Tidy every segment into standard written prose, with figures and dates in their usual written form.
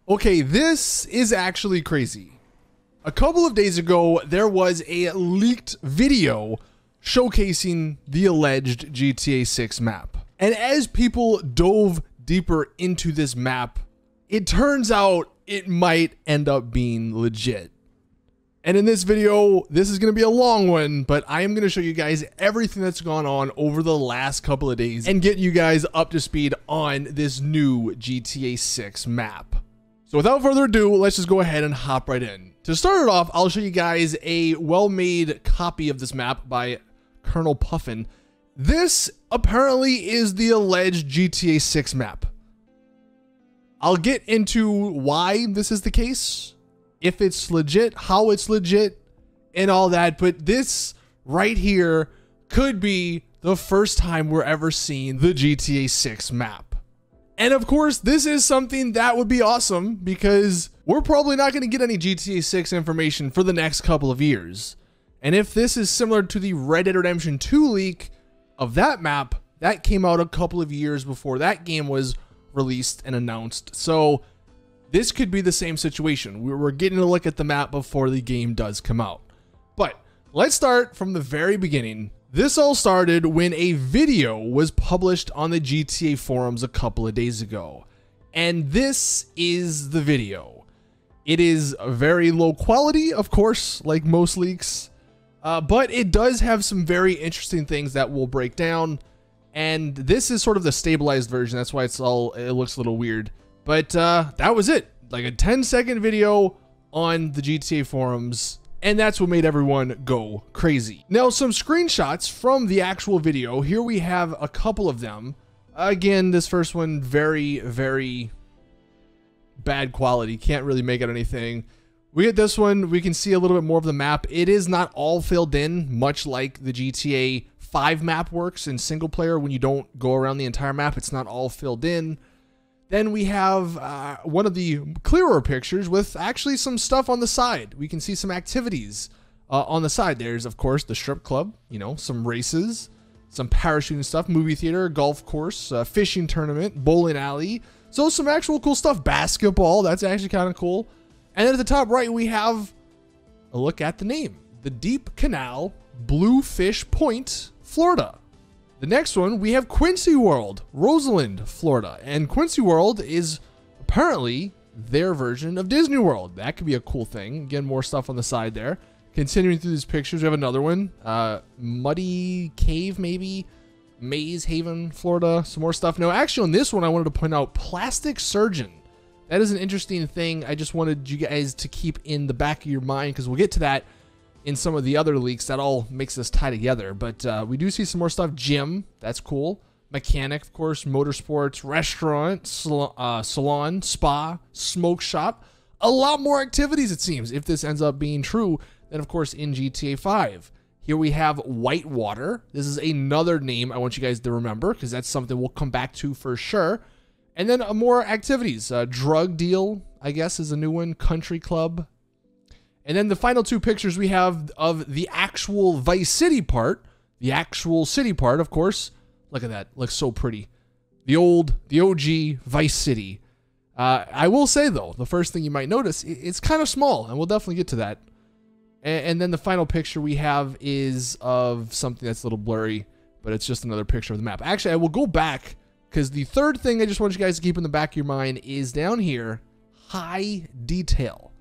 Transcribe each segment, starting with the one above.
Okay, this is actually crazy. A couple of days ago, there was a leaked video showcasing the alleged GTA 6 map. And as people dove deeper into this map, it turns out it might end up being legit. And in this video, this is going to be a long one, but I am going to show you guys everything that's gone on over the last couple of days and get you guys up to speed on this new GTA 6 map. So without further ado, let's just go ahead and hop right in. To start it off, I'll show you guys a well-made copy of this map by Colonel Puffin. This apparently is the alleged GTA 6 map. I'll get into why this is the case, if it's legit, how it's legit, and all that, but this right here could be the first time we're ever seeing the GTA 6 map. And of course, this is something that would be awesome because we're probably not going to get any GTA 6 information for the next couple of years. And if this is similar to the Red Dead Redemption 2 leak of that map, that came out a couple of years before that game was released and announced. So this could be the same situation. We're getting a look at the map before the game does come out. But let's start from the very beginning. This all started when a video was published on the GTA forums a couple of days ago. And this is the video. It is very low quality, of course, like most leaks. But it does have some very interesting things that we'll break down. And this is sort of the stabilized version. That's why it looks a little weird. But that was it. Like a 10-second video on the GTA forums. And that's what made everyone go crazy. Now, some screenshots from the actual video. Here we have a couple of them. Again, this first one, very, very bad quality. Can't really make out anything. We get this one. We can see a little bit more of the map. It is not all filled in, much like the GTA 5 map works in single player. When you don't go around the entire map, it's not all filled in. Then we have one of the clearer pictures with actually some stuff on the side. We can see some activities on the side. There's, of course, the strip club, you know, some races, some parachuting stuff, movie theater, golf course, fishing tournament, bowling alley. So some actual cool stuff. Basketball, that's actually kind of cool. And then at the top right, we have a look at the name. The Deep Canal, Bluefish Point, Florida. The next one, we have Quincy World, Roseland, Florida. And Quincy World is apparently their version of Disney World. That could be a cool thing. Again, more stuff on the side there. Continuing through these pictures, we have another one. Muddy Cave, maybe. Maze Haven, Florida. Some more stuff. Now, actually, on this one, I wanted to point out Plastic Surgeon. That is an interesting thing. I just wanted you guys to keep in the back of your mind because we'll get to that in some of the other leaks. That all makes us tie together, but we do see some more stuff. Gym, that's cool. Mechanic, of course. Motorsports, restaurant, salon, spa, smoke shop. A lot more activities, it seems, if this ends up being true, than, of course, in GTA 5. Here we have Whitewater. This is another name I want you guys to remember because that's something we'll come back to for sure. And then more activities. Drug deal, I guess, is a new one. Country club. And then the final two pictures we have of the actual Vice City part. The actual city part, of course. Look at that. Looks so pretty. The OG Vice City. I will say, though, the first thing you might notice, it's kind of small. And we'll definitely get to that. And then the final picture we have is of something that's a little blurry. But it's just another picture of the map. Actually, I will go back. Because the third thing I just want you guys to keep in the back of your mind is down here. High detail.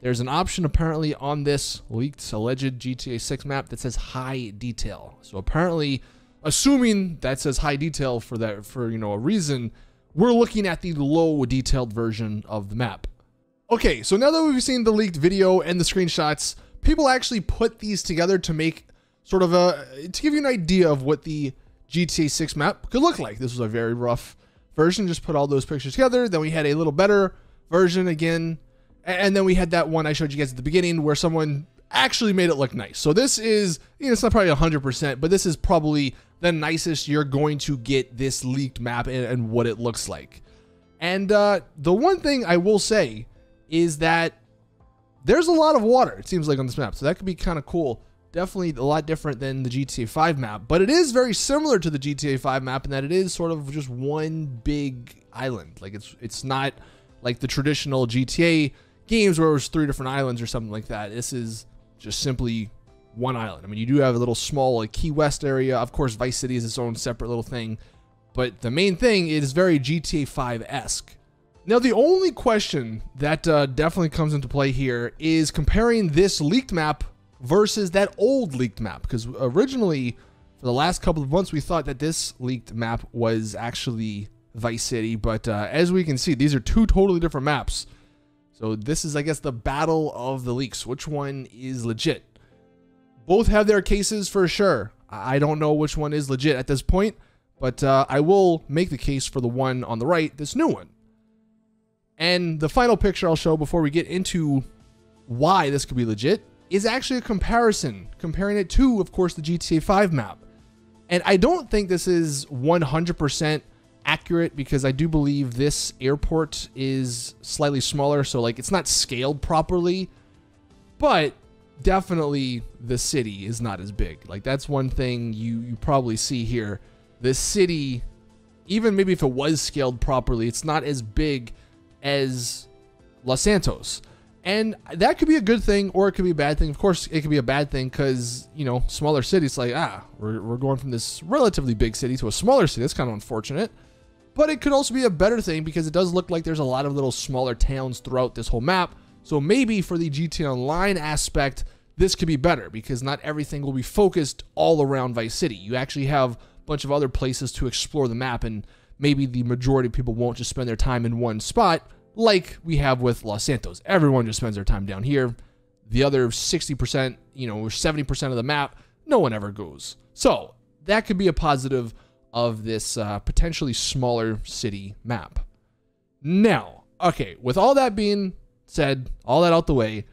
There's an option apparently on this leaked alleged GTA 6 map that says high detail. So apparently, assuming that says high detail for you know a reason, we're looking at the low detailed version of the map. Okay, so now that we've seen the leaked video and the screenshots, people actually put these together to make sort of to give you an idea of what the GTA 6 map could look like. This was a very rough version, just put all those pictures together. Then we had a little better version again. And then we had that one I showed you guys at the beginning where someone actually made it look nice. So this is, you know, it's not probably 100%, but this is probably the nicest you're going to get this leaked map and what it looks like. And the one thing I will say is that there's a lot of water, it seems like, on this map. So that could be kind of cool. Definitely a lot different than the GTA 5 map, but it is very similar to the GTA 5 map in that it is sort of just one big island. Like it's not like the traditional GTA games where it was 3 different islands or something like that. This is just simply one island. I mean, you do have a little small like Key West area. Of course, Vice City is its own separate little thing, but the main thing is very GTA 5-esque. Now, the only question that definitely comes into play here is comparing this leaked map versus that old leaked map, because originally for the last couple of months we thought that this leaked map was actually Vice City, but as we can see, these are 2 totally different maps. So this is, I guess, the battle of the leaks. Which one is legit? Both have their cases for sure. I don't know which one is legit at this point, but I will make the case for the one on the right, this new one. And the final picture I'll show before we get into why this could be legit is actually a comparison, comparing it to, of course, the GTA 5 map. And I don't think this is 100% accurate, because I do believe this airport is slightly smaller, so like it's not scaled properly, but definitely the city is not as big. Like that's one thing you probably see here. This city, even maybe if it was scaled properly, it's not as big as Los Santos. And that could be a good thing, or it could be a bad thing. Of course, it could be a bad thing because, you know, smaller cities, like, we're going from this relatively big city to a smaller city. That's kind of unfortunate. But it could also be a better thing because it does look like there's a lot of little smaller towns throughout this whole map. So maybe for the GTA Online aspect, this could be better because not everything will be focused all around Vice City. You actually have a bunch of other places to explore the map, and maybe the majority of people won't just spend their time in one spot like we have with Los Santos. Everyone just spends their time down here. The other 60%, you know, or 70% of the map, no one ever goes. So that could be a positive of this potentially smaller city map. Now, okay, with all that being said, all that out the way,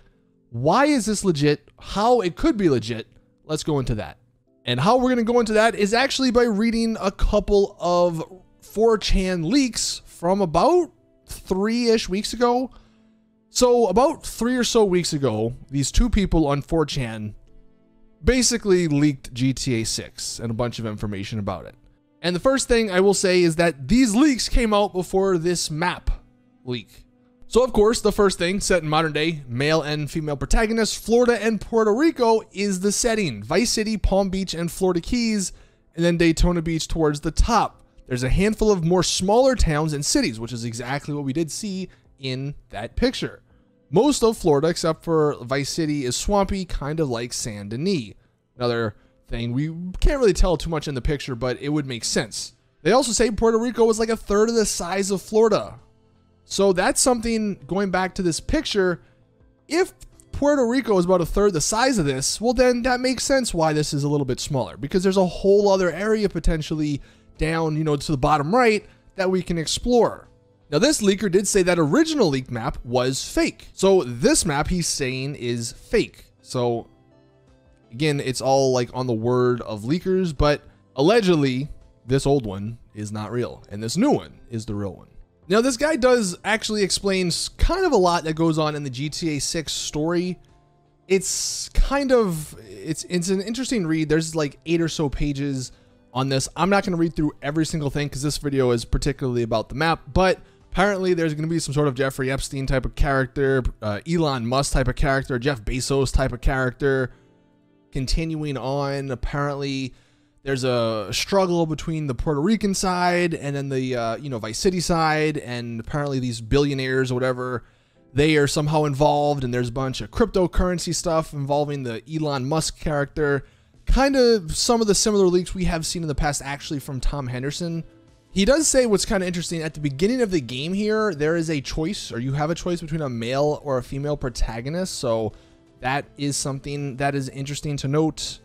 why is this legit? How it could be legit? Let's go into that. And how we're going to go into that is actually by reading a couple of 4chan leaks from about 3-ish weeks ago. So about 3 or so weeks ago, these 2 people on 4chan basically leaked GTA 6 and a bunch of information about it. And the first thing I will say is that these leaks came out before this map leak. So of course, the first thing, set in modern day, male and female protagonists, Florida and Puerto Rico is the setting. Vice City, Palm Beach, and Florida Keys, and then Daytona Beach towards the top. There's a handful of more smaller towns and cities, which is exactly what we did see in that picture. Most of Florida, except for Vice City, is swampy, kind of like San Denis. Another thing, we can't really tell too much in the picture, but it would make sense. They also say Puerto Rico was like 1/3 of the size of Florida. So that's something, going back to this picture, if Puerto Rico is about 1/3 the size of this, well then that makes sense why this is a little bit smaller, because there's a whole other area potentially down, you know, to the bottom right that we can explore. Now this leaker did say that original leaked map was fake. So this map he's saying is fake. So again, it's all like on the word of leakers, but allegedly this old one is not real and this new one is the real one. Now this guy does actually explains kind of a lot that goes on in the GTA 6 story. It's kind of, it's an interesting read. There's like 8 or so pages on this. I'm not going to read through every single thing because this video is particularly about the map, but apparently there's going to be some sort of Jeffrey Epstein type of character, Elon Musk type of character, Jeff Bezos type of character. Continuing on, apparently there's a struggle between the Puerto Rican side and then the you know, Vice City side, and apparently these billionaires or whatever, they are somehow involved, and there's a bunch of cryptocurrency stuff involving the Elon Musk character. Kind of some of the similar leaks we have seen in the past actually from Tom Henderson. He does say what's kind of interesting at the beginning of the game here, there is a choice, or you have a choice between a male or a female protagonist. So that is something that is interesting to note.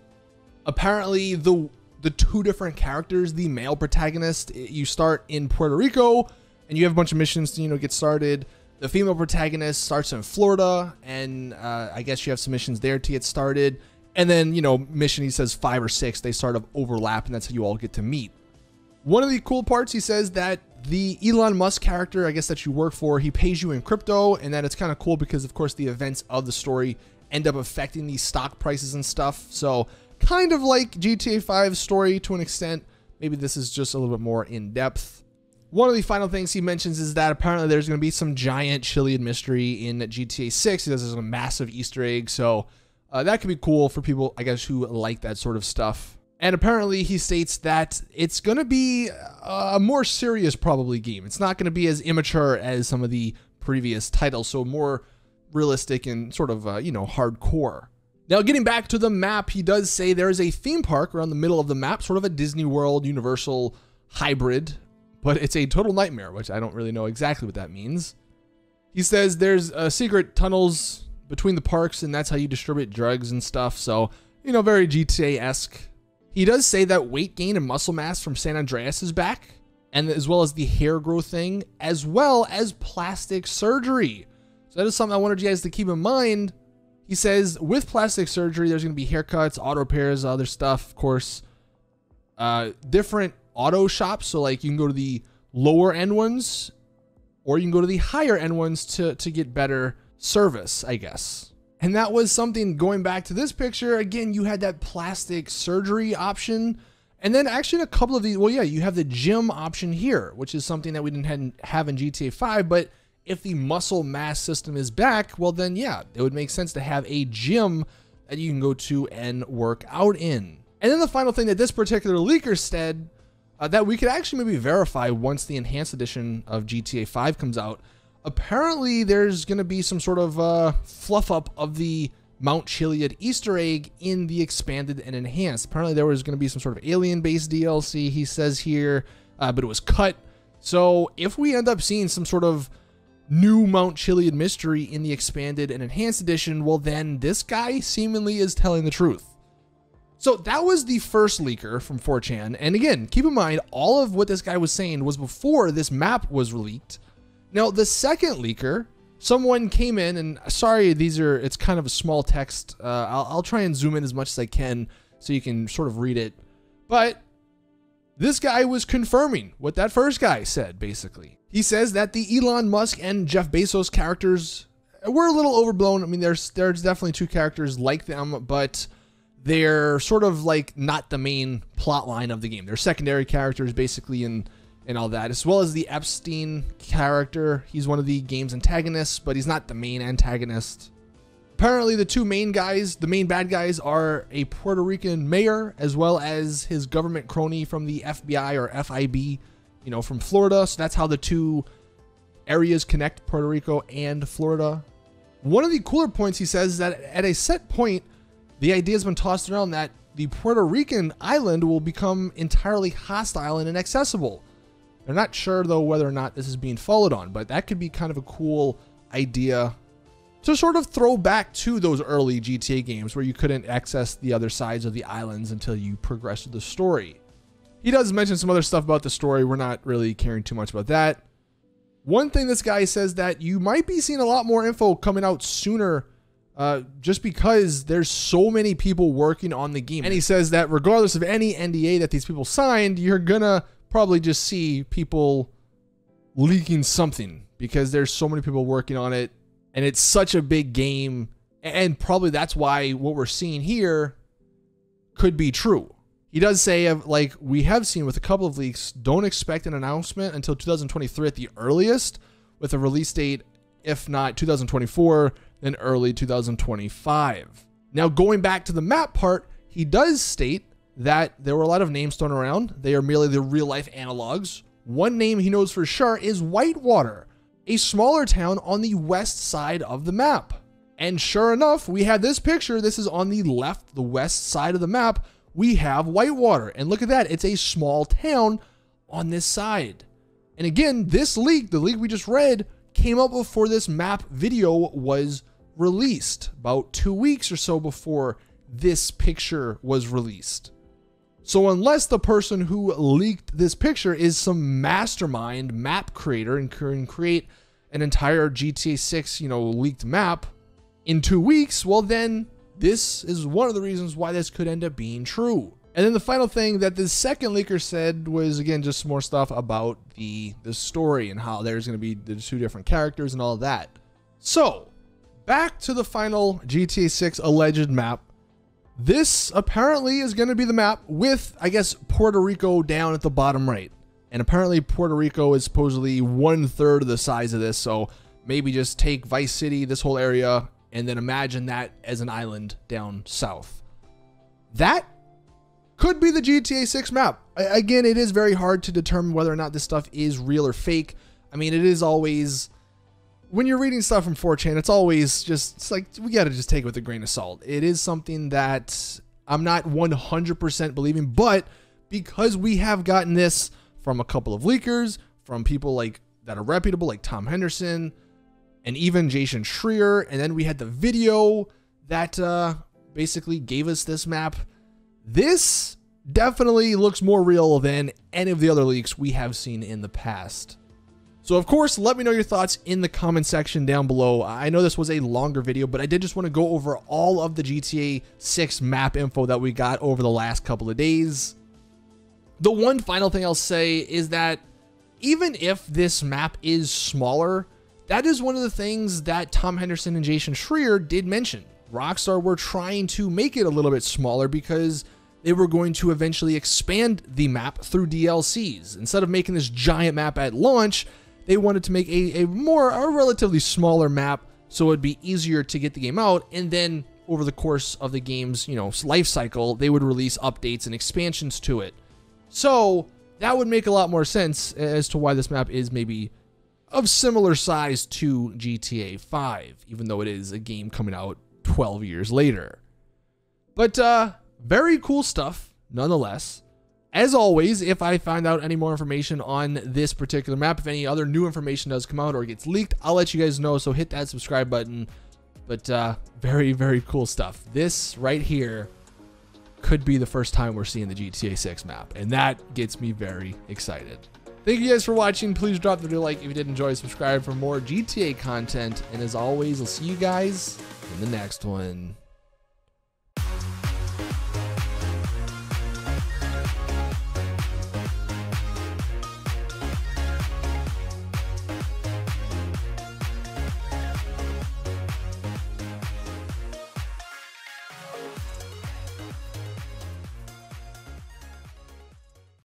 Apparently the 2 different characters, the male protagonist, you start in Puerto Rico and you have a bunch of missions to, you know, get started. The female protagonist starts in Florida, and I guess you have some missions there to get started. And then, you know, mission, he says 5 or 6, they sort of overlap, and that's how you all get to meet. One of the cool parts, he says that the Elon Musk character, I guess, that you work for, he pays you in crypto, and that it's kind of cool because, of course, the events of the story end up affecting these stock prices and stuff. So kind of like GTA 5's story to an extent. Maybe this is just a little bit more in depth. One of the final things he mentions is that apparently there's going to be some giant Chilean mystery in GTA 6. He says there's a massive Easter egg, so that could be cool for people, I guess, who like that sort of stuff. And apparently he states that it's going to be a more serious probably game. It's not going to be as immature as some of the previous titles, so more realistic and sort of, hardcore. Now, getting back to the map, he does say there is a theme park around the middle of the map, sort of a Disney World, Universal hybrid, but it's a total nightmare, which I don't really know exactly what that means. He says there's secret tunnels between the parks, and that's how you distribute drugs and stuff, so, very GTA-esque. He does say that weight gain and muscle mass from San Andreas is back, and as well as the hair growth thing, as well as plastic surgery. So that is something I wanted you guys to keep in mind. He says with plastic surgery, there's going to be haircuts, auto repairs, other stuff, of course. Different auto shops, so like you can go to the lower end ones, or you can go to the higher end ones to get better service, I guess. And that was something going back to this picture. Again, you had that plastic surgery option. And then actually in a couple of these, well, yeah, you have the gym option here, which is something that we didn't have in GTA 5. But if the muscle mass system is back, well, then, yeah, it would make sense to have a gym that you can go to and work out in. And then the final thing that this particular leaker said that we could actually maybe verify once the enhanced edition of GTA 5 comes out. Apparently, there's going to be some sort of fluff up of the Mount Chiliad Easter egg in the expanded and enhanced. Apparently, there was going to be some sort of alien-based DLC, he says here, but it was cut. So if we end up seeing some sort of new Mount Chiliad mystery in the expanded and enhanced edition, well, then this guy seemingly is telling the truth. So that was the first leaker from 4chan. And again, keep in mind, all of what this guy was saying was before this map was leaked. Now, the second leaker, someone came in, and sorry, it's kind of a small text. I'll try and zoom in as much as I can so you can sort of read it. But this guy was confirming what that first guy said, basically. He says that the Elon Musk and Jeff Bezos characters were a little overblown. I mean, there's definitely two characters like them, but they're sort of like not the main plot line of the game. They're secondary characters, basically, and all that, as well as the Epstein character. He's one of the game's antagonists, but he's not the main antagonist. Apparently, the two main guys, the main bad guys, are a Puerto Rican mayor, as well as his government crony from the FBI or FIB, from Florida. So that's how the two areas connect, Puerto Rico and Florida. One of the cooler points he says is that at a set point, the idea has been tossed around that the Puerto Rican island will become entirely hostile and inaccessible. They're not sure, though, whether or not this is being followed on, but that could be kind of a cool idea to sort of throw back to those early GTA games where you couldn't access the other sides of the islands until you progressed with the story. He does mention some other stuff about the story. We're not really caring too much about that. One thing this guy says that you might be seeing a lot more info coming out sooner just because there's so many people working on the game. And he says that regardless of any NDA that these people signed, you're gonna probably just see people leaking something because there's so many people working on it and it's such a big game, and probably that's why what we're seeing here could be true. He does say, like we have seen with a couple of leaks, don't expect an announcement until 2023 at the earliest, with a release date, if not 2024, then early 2025. Now, going back to the map part, he does state that there were a lot of names thrown around. They are merely the real-life analogs. One name he knows for sure is Whitewater, a smaller town on the west side of the map. And sure enough, we have this picture. This is on the left, the west side of the map. We have Whitewater. And look at that. It's a small town on this side. And again, this leak, the leak we just read, came out before this map video was released, about 2 weeks or so before this picture was released. So unless the person who leaked this picture is some mastermind map creator and can create an entire GTA 6, leaked map in 2 weeks, well then this is one of the reasons why this could end up being true. And then the final thing that the second leaker said was, again, just more stuff about the story and how there's going to be the two different characters and all of that. So back to the final GTA 6 alleged map. This apparently is going to be the map with, I guess, Puerto Rico down at the bottom right. And apparently Puerto Rico is supposedly 1/3 of the size of this. So maybe just take Vice City, this whole area, and then imagine that as an island down south. That could be the GTA 6 map. Again, it is very hard to determine whether or not this stuff is real or fake. I mean, it is always, when you're reading stuff from 4chan, it's always just, it's like, we got to just take it with a grain of salt. It is something that I'm not 100% believing, but because we have gotten this from a couple of leakers, from people like that are reputable, like Tom Henderson, and even Jason Schreier, and then we had the video that basically gave us this map. This definitely looks more real than any of the other leaks we have seen in the past. So of course, let me know your thoughts in the comment section down below. I know this was a longer video, but I did just want to go over all of the GTA 6 map info that we got over the last couple of days. The one final thing I'll say is that even if this map is smaller, that is one of the things that Tom Henderson and Jason Schreier did mention. Rockstar were trying to make it a little bit smaller because they were going to eventually expand the map through DLCs. Instead of making this giant map at launch, they wanted to make a relatively smaller map so it'd be easier to get the game out, and then over the course of the game's, life cycle, they would release updates and expansions to it. So that would make a lot more sense as to why this map is maybe of similar size to GTA 5, even though it is a game coming out 12 years later. But very cool stuff nonetheless. As always, if I find out any more information on this particular map, if any other new information does come out or gets leaked, I'll let you guys know, so hit that subscribe button. But very, very cool stuff. This right here could be the first time we're seeing the GTA 6 map, and that gets me very excited. Thank you guys for watching. Please drop the video like if you did enjoy, subscribe for more GTA content, and as always, I'll see you guys in the next one.